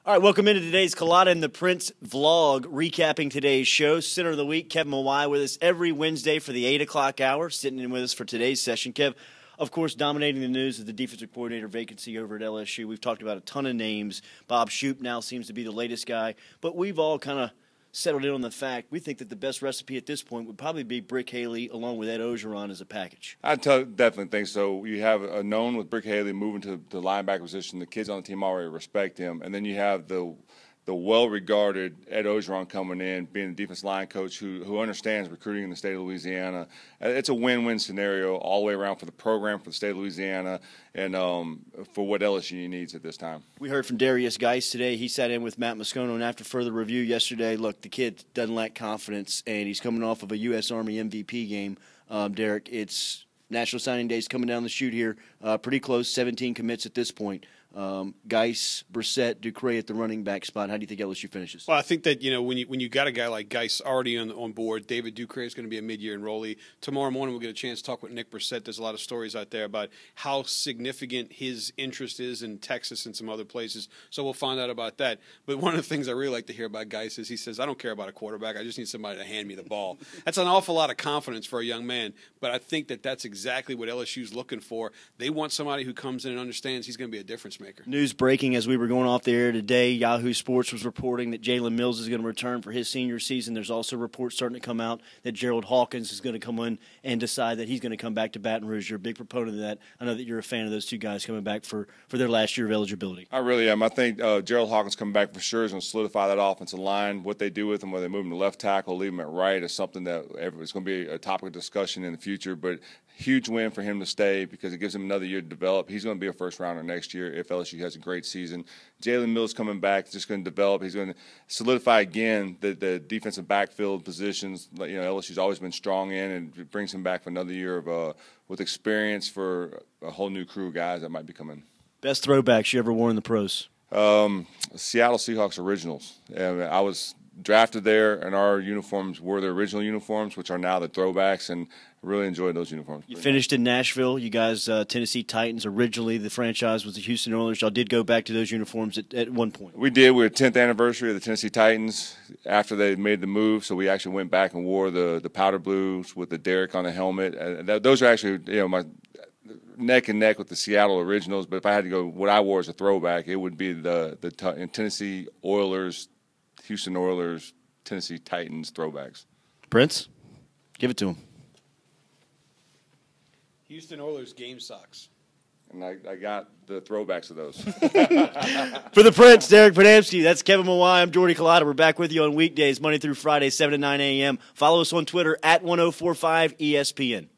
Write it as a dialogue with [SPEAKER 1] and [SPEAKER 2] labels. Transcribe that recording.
[SPEAKER 1] All right, welcome into today's Culotta and the Prince vlog, recapping today's show. Center of the week, Kevin Mawai with us every Wednesday for the 8 o'clock hour, sitting in with us for today's session. Kev, of course, dominating the news is the defensive coordinator vacancy over at LSU. We've talked about a ton of names. Bob Shoop now seems to be the latest guy, but we've all kind of settled in on the fact we think that the best recipe at this point would probably be Brick Haley along with Ed Ogeron as a package.
[SPEAKER 2] Definitely think so. You have a known with Brick Haley moving to the linebacker position. The kids on the team already respect him. And then you have the well-regarded Ed Ogeron coming in, being a defense line coach who understands recruiting in the state of Louisiana. It's a win-win scenario all the way around for the program, for the state of Louisiana, and for what LSU needs at this time. We
[SPEAKER 1] heard from Darius Geis today. He sat in with Matt Moscono, and after further review yesterday, look, the kid doesn't lack confidence, and he's coming off of a U.S. Army MVP game. Derek, it's National Signing Day is coming down the chute here, pretty close, 17 commits at this point. Geis, Brissett, Ducre at the running back spot. How do you think LSU finishes?
[SPEAKER 3] Well, I think that, when you got a guy like Geis already on board, David Ducre is going to be a mid-year enrollee. Tomorrow morning we'll get a chance to talk with Nick Brissett. There's a lot of stories out there about how significant his interest is in Texas and some other places, so we'll find out about that. But one of the things I really like to hear about Geis is he says, I don't care about a quarterback, I just need somebody to hand me the ball. That's an awful lot of confidence for a young man, but I think that that's exactly what LSU's looking for. They want somebody who comes in and understands he's going to be a difference maker.
[SPEAKER 1] News breaking as we were going off the air today, Yahoo Sports was reporting that Jalen Mills is going to return for his senior season. There's also reports starting to come out that Gerald Hawkins is going to come in and decide that he's going to come back to Baton Rouge. You're a big proponent of that. I know that you're a fan of those two guys coming back for their last year of eligibility.
[SPEAKER 2] I really am. I think Gerald Hawkins coming back for sure is going to solidify that offensive line. What they do with him, whether they move him to left tackle, leave him at right, is something that is going to be a topic of discussion in the future. But huge win for him to stay because it gives him another year to develop. He's going to be a first-rounder next year if LSU has a great season. Jalen Mills coming back, just going to develop. He's going to solidify again the defensive backfield positions. LSU's always been strong in, and it brings him back for another year of with experience for a whole new crew of guys that might be coming.
[SPEAKER 1] Best throwbacks you ever wore in the pros?
[SPEAKER 2] Seattle Seahawks Originals. I was drafted there, and our uniforms were the original uniforms, which are now the throwbacks, and I really enjoyed those uniforms.
[SPEAKER 1] You finished in Nashville. You guys, Tennessee Titans, originally the franchise was the Houston Oilers. Y'all did go back to those uniforms at one point.
[SPEAKER 2] We did. We were 10th anniversary of the Tennessee Titans after they made the move, so we actually went back and wore the powder blues with the Derrick on the helmet. Those are actually, my neck and neck with the Seattle Originals, but if I had to go what I wore as a throwback, it would be the Tennessee Oilers, Houston Oilers, Tennessee Titans throwbacks.
[SPEAKER 1] Prince, give it to him.
[SPEAKER 3] Houston Oilers game socks.
[SPEAKER 2] And I got the throwbacks of those.
[SPEAKER 1] For the Prince, Derek Panamsky, that's Kevin Mawai. I'm Jordy Culotta. We're back with you on weekdays, Monday through Friday, 7 to 9 a.m. Follow us on Twitter at 1045 ESPN.